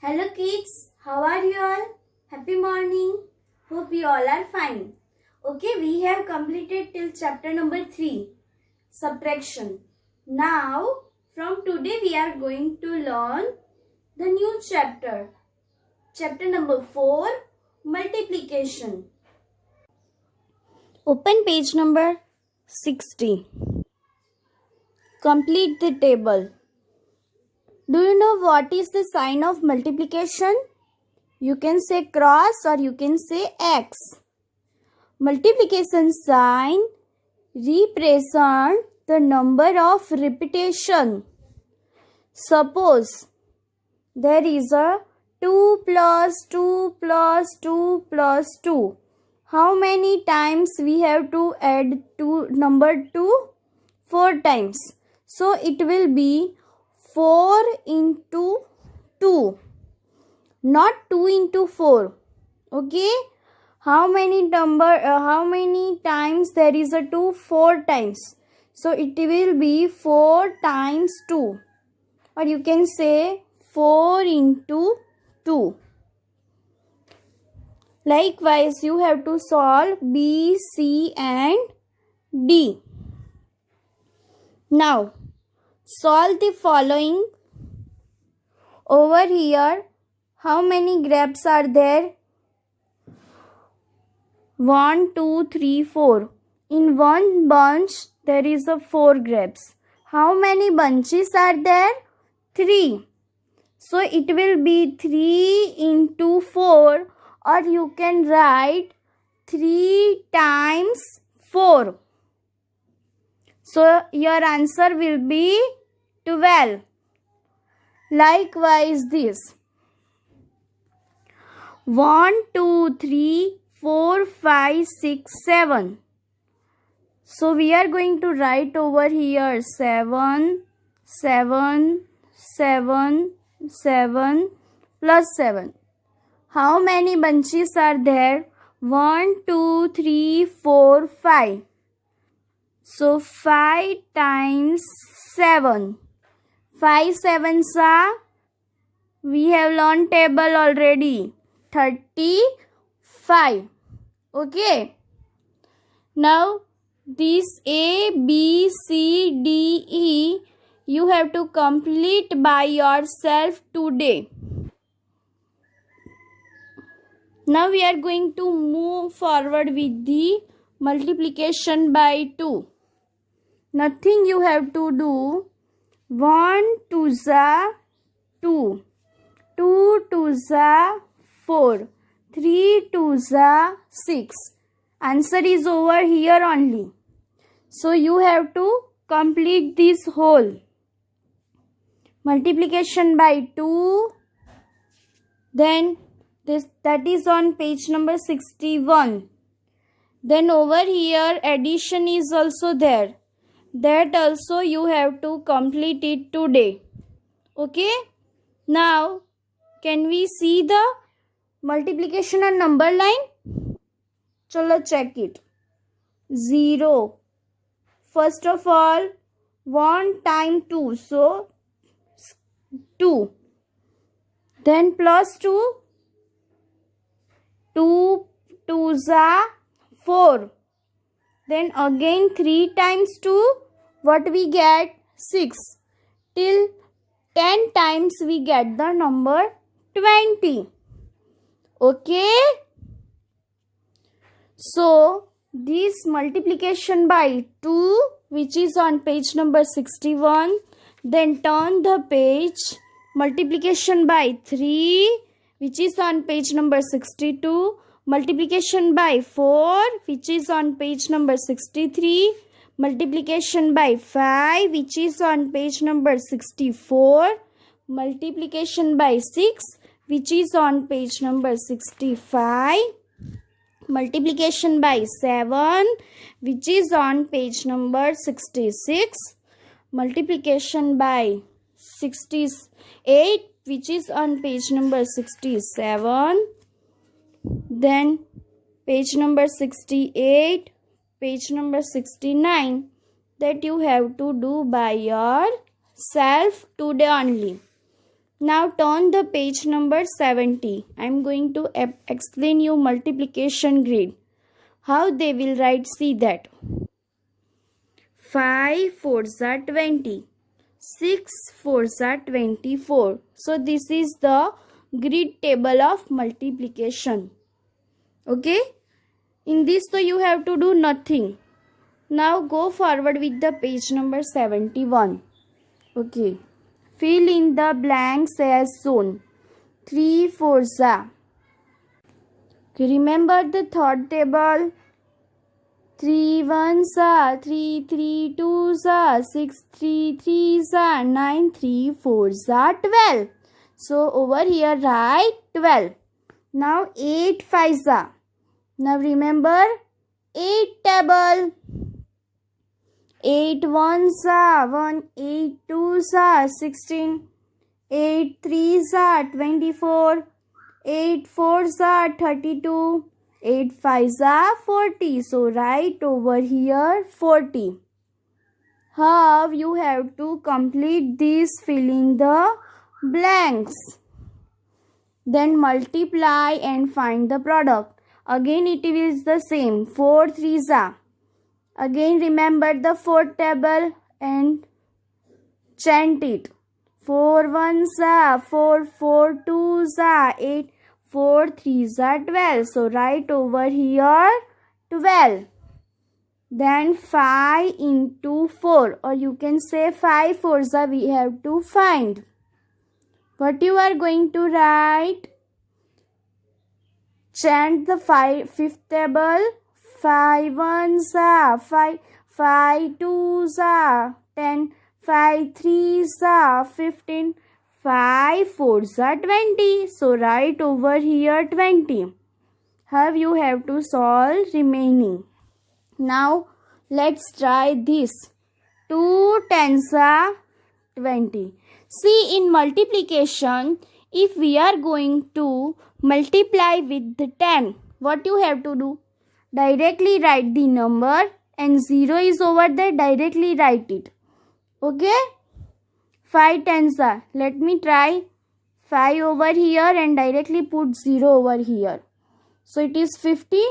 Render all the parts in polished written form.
Hello kids, how are you all? Happy morning. Hope you all are fine. Okay, we have completed till chapter number 3, subtraction. Now, from today we are going to learn the new chapter. Chapter number 4, multiplication. Open page number 60. Complete the table. Do you know what is the sign of multiplication? You can say cross or you can say X. Multiplication sign represent the number of repetition. Suppose there is a 2 plus 2 plus 2 plus 2. How many times we have to add number 2? 4 times. So it will be 4 into 2. Not 2 into 4. Okay? How many times there is a 2? 4 times. So it will be 4 times 2. Or you can say 4 into 2. Likewise, you have to solve B, C and D. Now, solve the following. Over here, how many grapes are there? 1, 2, 3, 4. In one bunch, there is a 4 grapes. How many bunches are there? 3. So, it will be 3 into 4, or you can write 3 times 4. So, your answer will be 12. Likewise, this. 1, 2, 3, 4, 5, 6, 7. So we are going to write over here 7, 7, 7, 7 plus 7. How many bunches are there? 1, 2, 3, 4, 5. So 5 times 7. 5 sevens are, we have learned table already. 35. Okay. Now this A, B, C, D, E you have to complete by yourself today. Now we are going to move forward with the multiplication by 2. Nothing you have to do. 1 2s are 2. 2 2s are 4. 3 2s are 6. Answer is over here only. So you have to complete this whole. Multiplication by 2. Then that is on page number 61. Then over here addition is also there. That also you have to complete it today. Okay. Now can we see the multiplication on number line? Chalo check it. 0. First of all 1 times 2. So 2. Then plus 2. 2 2s are 4. Then again 3 times 2. What we get? 6. Till 10 times we get the number 20. Okay. So this multiplication by 2 which is on page number 61. Then turn the page. Multiplication by 3 which is on page number 62. Multiplication by 4 which is on page number 63. Multiplication by 5 which is on page number 64. Multiplication by 6 which is on page number 65. Multiplication by 7 which is on page number 66. Multiplication by 68 which is on page number 67. Then page number 68, page number 69, that you have to do by yourself today only. Now turn the page number 70. I am going to explain you multiplication grid. How they will write, see that. 5 4s are 20. 6 4s are 24. So this is the grid table of multiplication. Okay. In this so you have to do nothing. Now go forward with the page number 71. Okay. Fill in the blanks as shown. 3 4s are. Okay, remember the third table. 3 1s are, 3 3 2s are, 6 3 3s are, 9 3 4s are 12. So over here write 12. Now 8 5s are. Now remember 8 table. 8 1s are, 1 8 2s are, 16. 8 3s are 24. 8 4s are 32. 8 5s are 40. So write over here 40. How you have to complete this filling the blanks. Then multiply and find the product. Again it is the same. 4 3s are. Again remember the fourth table and chant it. 4 1s are, 4 4 2s are, 8 4 3s are 12. So write over here 12. Then 5 into 4, or you can say 5 4s are we have to find. What you are going to write? Chant the fifth table. 5 1s are, 5 2s are, 10 5 3s are, 15 5 4s are 20. So write over here 20. How you have to solve remaining. Now let's try this. 2 10s are 20. See, in multiplication, if we are going to multiply with the 10, what you have to do? Directly write the number and 0 is over there, directly write it. Okay? 5 10s are. Let me try 5 over here and directly put 0 over here. So it is 50.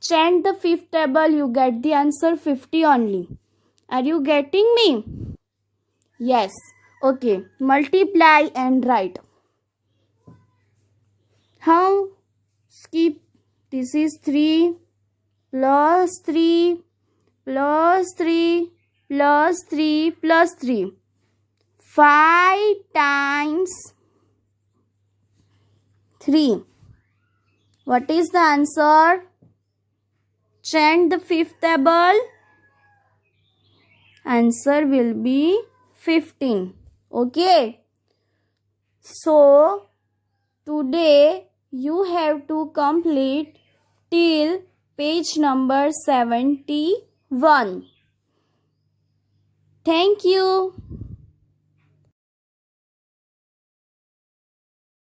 Chant the fifth table, you get the answer 50 only. Are you getting me? Yes. Okay. Multiply and write. How? Skip. This is 3 plus 3 plus 3 plus 3 plus 3. 5 times 3. What is the answer? Chant the fifth table. Answer will be 15. Okay. So, today you have to complete till page number 71. Thank you.